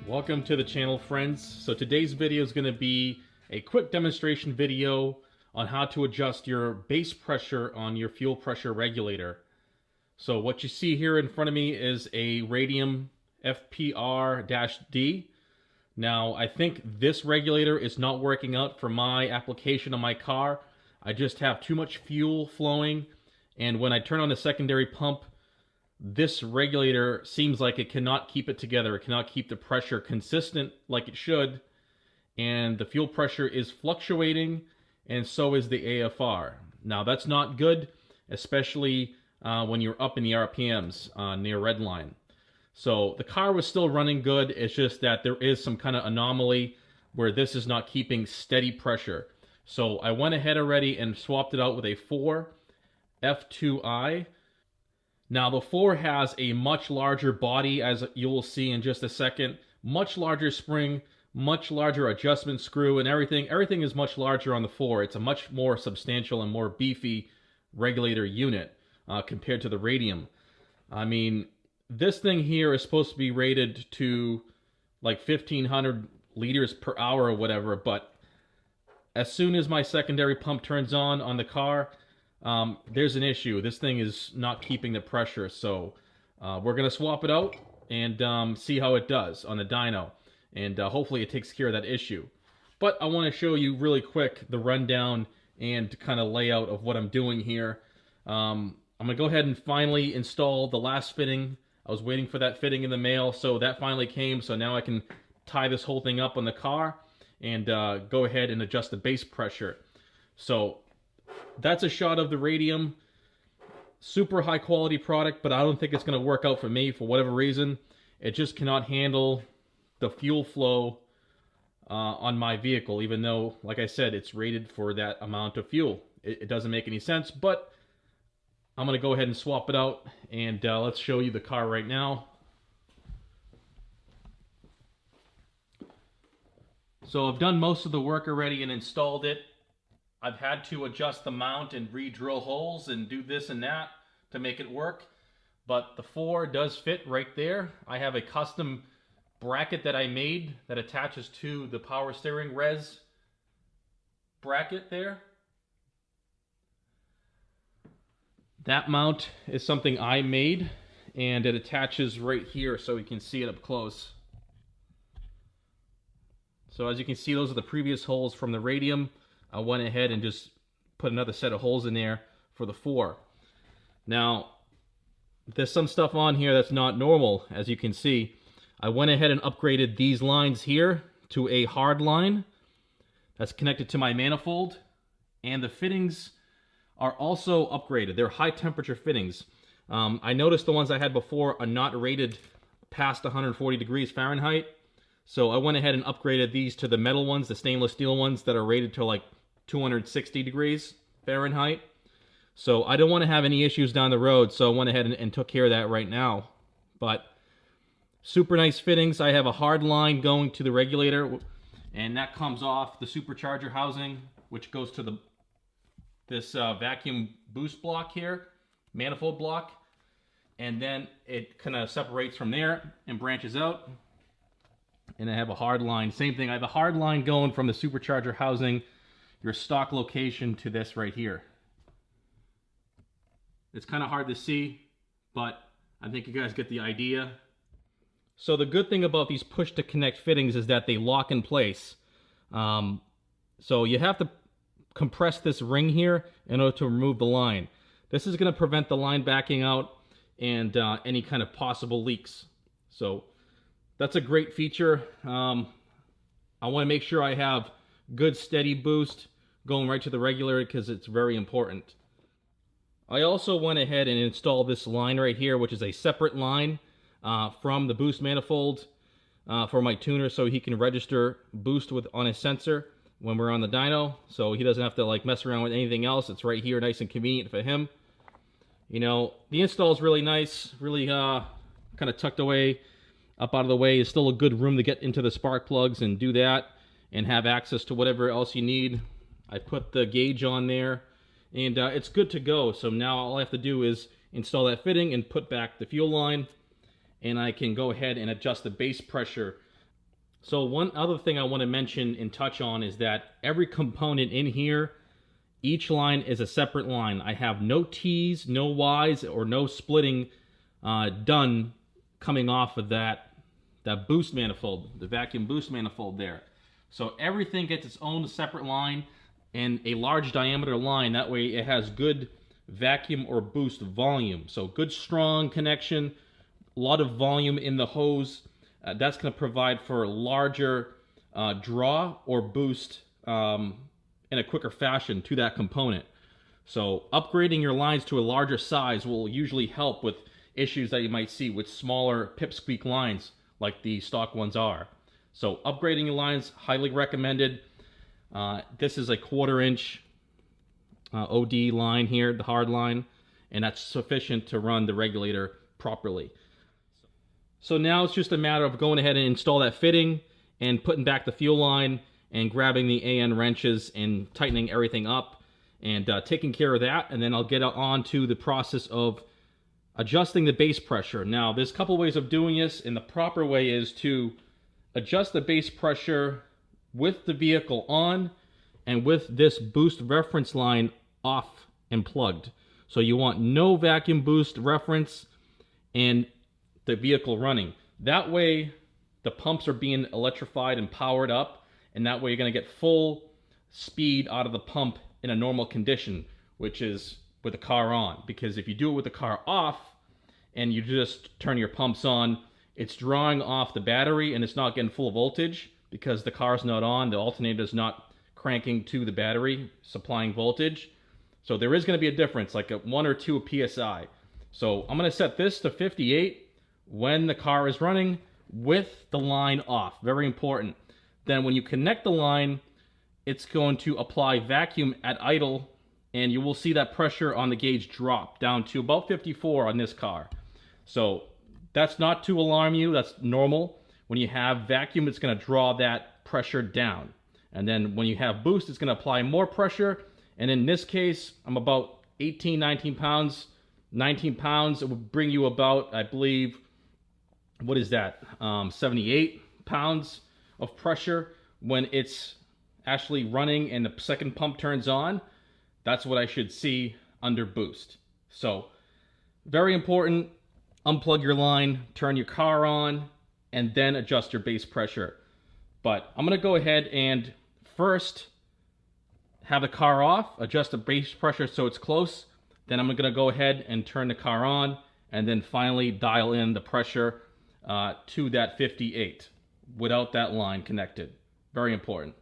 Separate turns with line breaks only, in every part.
Welcome to the channel, friends. So today's video is going to be a quick demonstration video on how to adjust your base pressure on your fuel pressure regulator. So what you see here in front of me is a Radium FPR-D. Now I think this regulator is not working out for my application on my car. I just have too much fuel flowing, and when I turn on the secondary pump, this regulator seems like it cannot keep it together. It cannot keep the pressure consistent like it should, and the fuel pressure is fluctuating, and so is the AFR. Now that's not good, especially when you're up in the RPMs near redline. So the car was still running good. It's just that there is some kind of anomaly where this is not keeping steady pressure. So I went ahead already and swapped it out with a Fore F2i. Now the Fore has a much larger body, as you will see in just a second, much larger spring, much larger adjustment screw, and everything is much larger on the Fore. It's a much more substantial and more beefy regulator unit compared to the Radium. I mean, this thing here is supposed to be rated to like 1500 liters per hour or whatever, but as soon as my secondary pump turns on the car, there's an issue. This thing is not keeping the pressure, so we're going to swap it out and see how it does on the dyno, and hopefully it takes care of that issue. But I want to show you really quick the rundown and kind of layout of what I'm doing here. I'm going to go ahead and finally install the last fitting. I was waiting for that fitting in the mail, so that finally came, so now I can tie this whole thing up on the car and go ahead and adjust the base pressure. So that's a shot of the Radium. Super high quality product, but I don't think it's going to work out for me for whatever reason. It just cannot handle the fuel flow on my vehicle, even though, like I said, it's rated for that amount of fuel. It doesn't make any sense, but I'm going to go ahead and swap it out, and let's show you the car right now. So I've done most of the work already and installed it. I've had to adjust the mount and re-drill holes and do this and that to make it work, but the Fore does fit right there. I have a custom bracket that I made that attaches to the power steering res bracket there. That mount is something I made, and it attaches right here so you can see it up close. So as you can see, those are the previous holes from the Radium. I went ahead and just put another set of holes in there for the Fore. Now, there's some stuff on here that's not normal, as you can see. I went ahead and upgraded these lines here to a hard line that's connected to my manifold, and the fittings are also upgraded. They're high temperature fittings. I noticed the ones I had before are not rated past 140 degrees Fahrenheit. So I went ahead and upgraded these to the metal ones, the stainless steel ones that are rated to like 260 degrees Fahrenheit. So I don't want to have any issues down the road, so I went ahead and took care of that right now. But super nice fittings. I have a hard line going to the regulator, and that comes off the supercharger housing, which goes to this vacuum boost block here, manifold block, and then it kind of separates from there and branches out. And I have a hard line, same thing. I have a hard line going from the supercharger housing, your stock location, to this right here. It's kind of hard to see, but I think you guys get the idea. So the good thing about these push to connect fittings is that they lock in place. So you have to compress this ring here in order to remove the line. This is going to prevent the line backing out and any kind of possible leaks. So that's a great feature. I want to make sure I have good steady boost going right to the regulator because it's very important. I also went ahead and installed this line right here, which is a separate line from the boost manifold for my tuner, so he can register boost on his sensor when we're on the dyno, so he doesn't have to like mess around with anything else. It's right here, nice and convenient for him. You know, the install is really nice, really kind of tucked away, up out of the way. Is still a good room to get into the spark plugs and do that and have access to whatever else you need. I put the gauge on there, and it's good to go. So now all I have to do is install that fitting and put back the fuel line, and I can go ahead and adjust the base pressure So one other thing I want to mention and touch on is that every component in here, each line is a separate line. I have no T's, no Y's, or no splitting done coming off of that boost manifold, the vacuum boost manifold there. So everything gets its own separate line and a large diameter line. That way it has good vacuum or boost volume. So good strong connection, a lot of volume in the hose. That's going to provide for larger draw or boost in a quicker fashion to that component. So upgrading your lines to a larger size will usually help with issues that you might see with smaller pipsqueak lines like the stock ones are. So upgrading your lines, highly recommended. This is a 1/4 inch OD line here, the hard line, and that's sufficient to run the regulator properly. So now it's just a matter of going ahead and install that fitting and putting back the fuel line and grabbing the AN wrenches and tightening everything up and taking care of that. And then I'll get on to the process of adjusting the base pressure. Now, there's a couple ways of doing this, and the proper way is to adjust the base pressure with the vehicle on and with this boost reference line off and plugged. So you want no vacuum boost reference and the vehicle running. That way the pumps are being electrified and powered up, and that way you're going to get full speed out of the pump in a normal condition, which is with the car on. Because if you do it with the car off and you just turn your pumps on, it's drawing off the battery and it's not getting full voltage because the car's not on, the alternator is not cranking to the battery, supplying voltage. So there is going to be a difference, like a 1 or 2 PSI. So I'm going to set this to 58 when the car is running with the line off. Very important. Then when you connect the line, it's going to apply vacuum at idle, and you will see that pressure on the gauge drop down to about 54 on this car. So that's not to alarm you. That's normal. When you have vacuum, it's going to draw that pressure down. And then when you have boost, it's going to apply more pressure. And in this case, I'm about 18, 19 pounds. 19 pounds, it would bring you about, I believe, what is that? 78 pounds of pressure when it's actually running and the second pump turns on. That's what I should see under boost. So very important. Unplug your line, turn your car on, and then adjust your base pressure. But I'm going to go ahead and first have the car off, adjust the base pressure so it's close. Then I'm going to go ahead and turn the car on, and then finally dial in the pressure to that 58 without that line connected. Very important.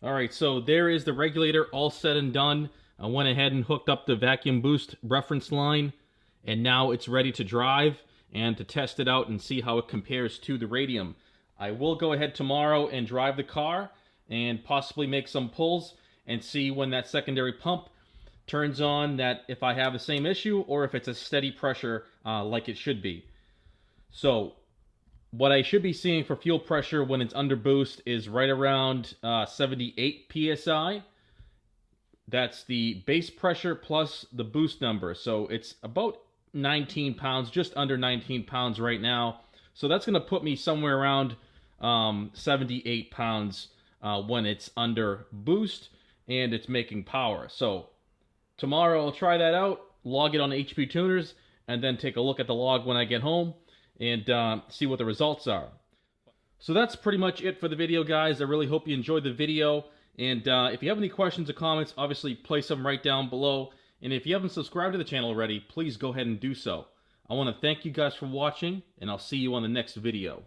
Alright, so there is the regulator all said and done. I went ahead and hooked up the vacuum boost reference line, and now it's ready to drive and to test it out and see how it compares to the Radium. I will go ahead tomorrow and drive the car and possibly make some pulls and see when that secondary pump turns on, that if I have the same issue or if it's a steady pressure like it should be. So what I should be seeing for fuel pressure when it's under boost is right around 78 psi. That's the base pressure plus the boost number. So it's about 19 pounds, just under 19 pounds right now. So that's going to put me somewhere around 78 pounds when it's under boost and it's making power. So tomorrow I'll try that out, log it on HP Tuners, and then take a look at the log when I get home and see what the results are. So that's pretty much it for the video, guys. I really hope you enjoyed the video. And if you have any questions or comments, obviously place them right down below. And if you haven't subscribed to the channel already, please go ahead and do so. I want to thank you guys for watching, and I'll see you on the next video.